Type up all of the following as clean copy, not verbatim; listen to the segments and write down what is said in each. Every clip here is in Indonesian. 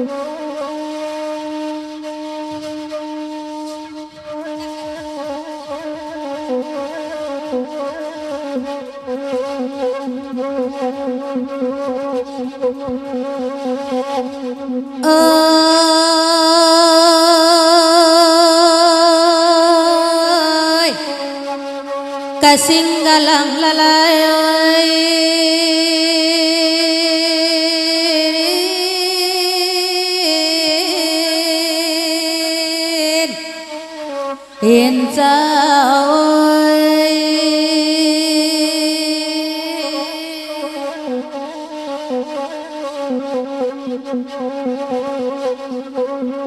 ơi kasing galang lalay in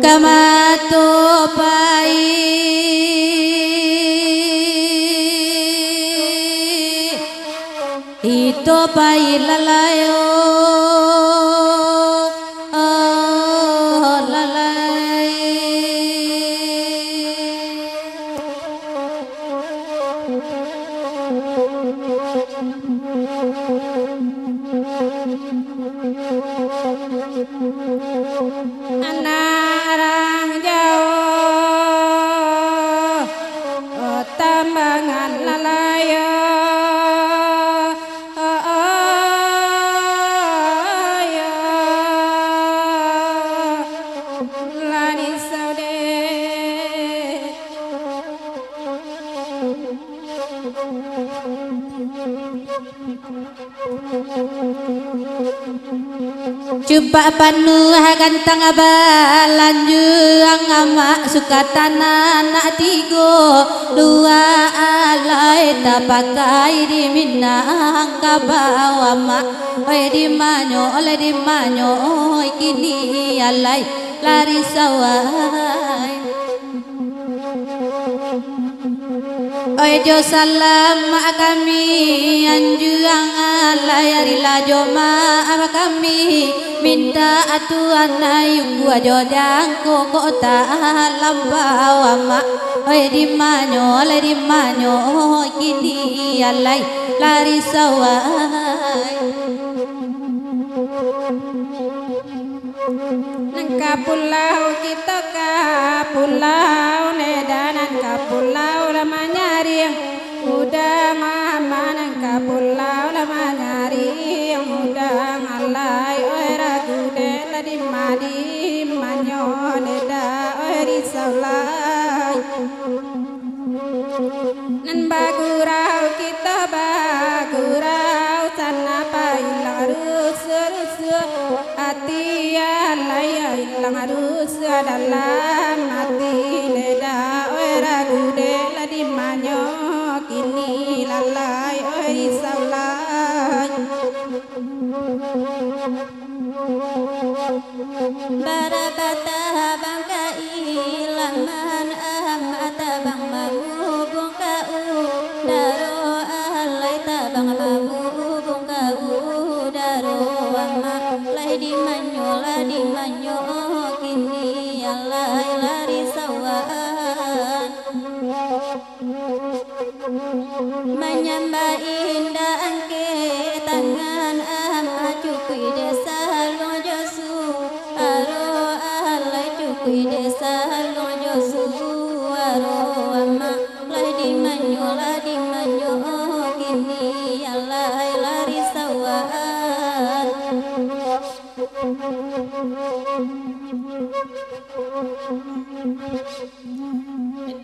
kamato pai ito pai lalayo lalay anarang jauh tambangan lalayo lani saude Coba panuh gantang abalan juang ama sukatana nak tigo dua alai tak pakai di minang kabawa mak oi di manyo oi kini alai lari sawai oi jo salam kami anjuang alai rila jo ma kami minta atuan ayung gua jodang koko ta lambawa mak oi di manyo kini alai lari sawai nangka pulau kita ka pulau nedanan ka pulau lama nyari yang udah mama nangka pulau lama nyari yang udah ngalai oi ragu dela di madi manyo neda oi risaulai nan bagurau kita bagurau sana pailang rusu hati alai ilang rusu dalam hati neda oi ragu dela di manyo kini lalai oi risaulai barabata bangka ilaman amata bang babu bungka daro alai tabang babu bungka daro ama lai di manyo kini alai lari sawan menyembah indah angke tangan ama cukui desa lo josu aro alai cukui desa lo josu aro ama lai di manyo kini alai lari sawan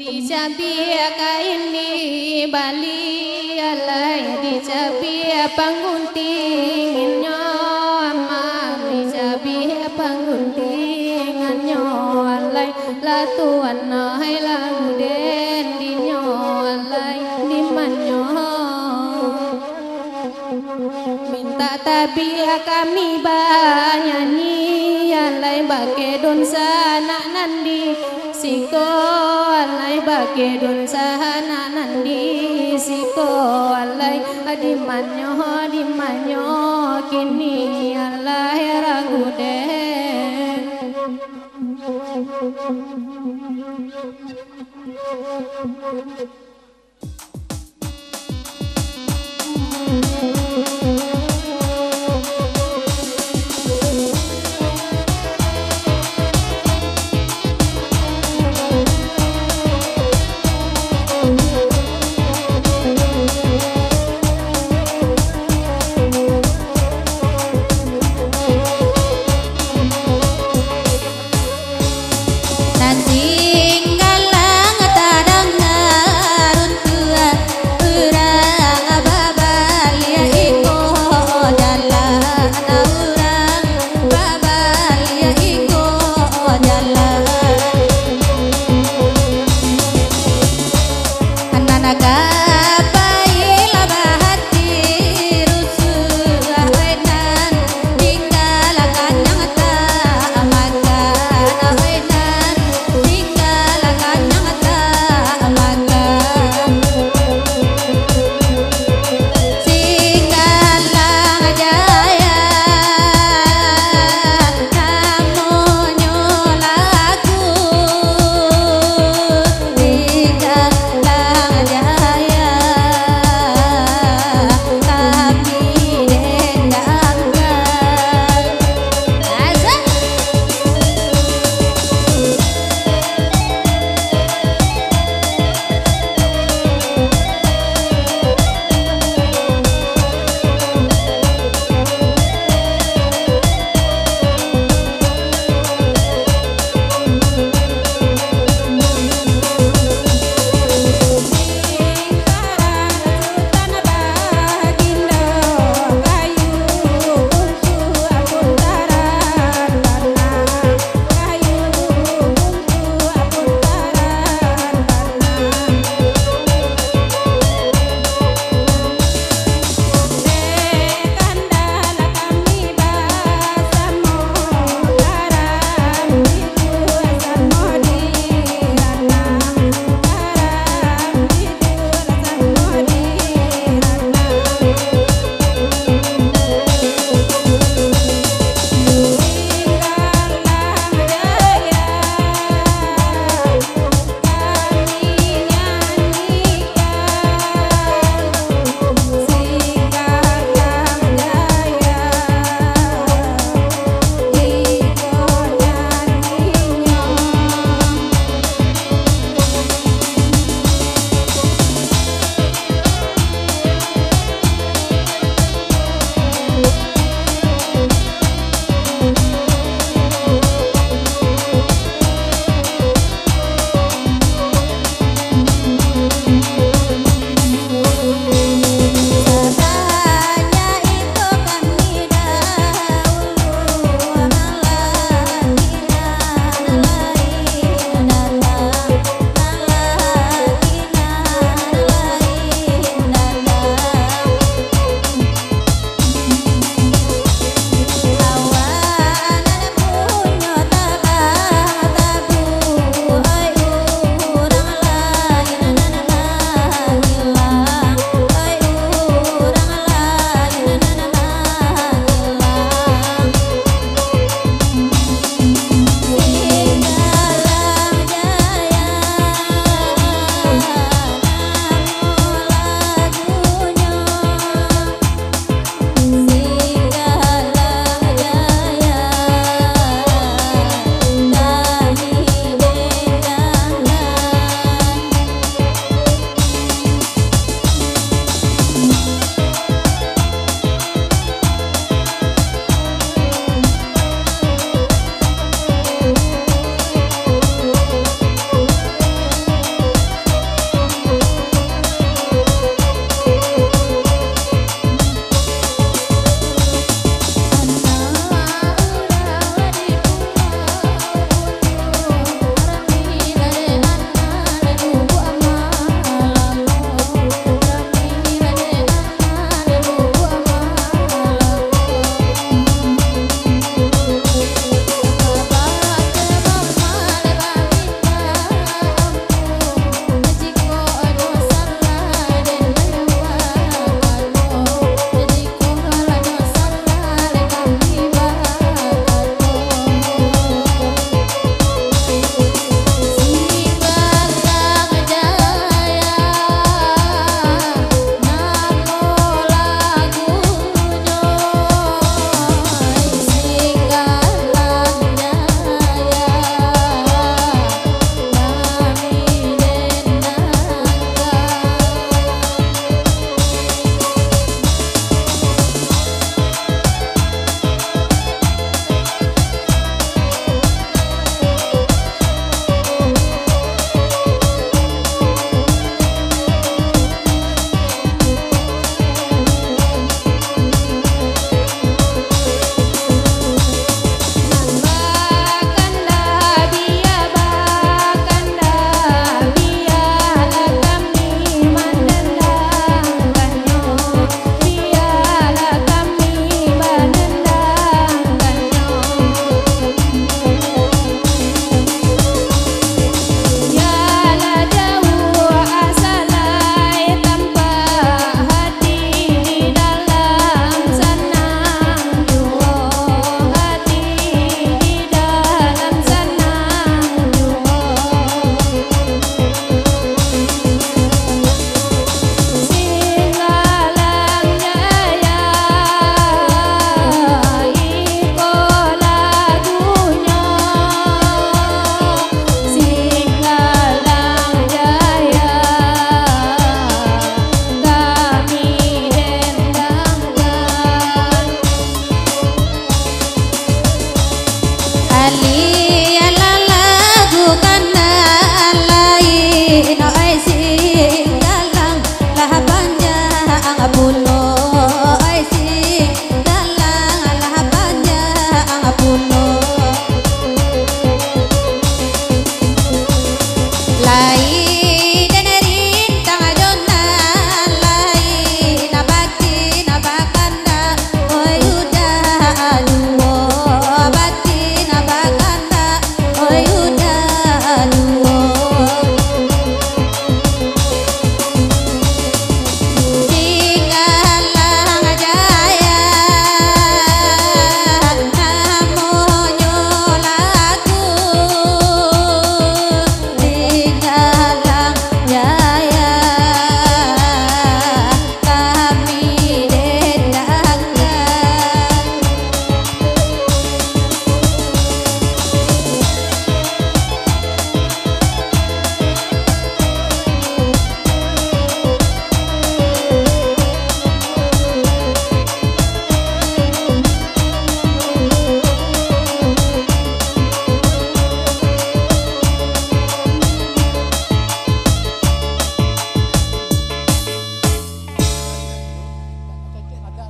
di Jambi kain di Bali alai di Jambi panggunting nyo ama di Jambi panggunting nyo alai la tuan hai la den di nyo alai di manyo minta tapi kami banyanyi alai bake don sana nandi siko alai bake don sana nandi siko alai di manyo kini alai ragu den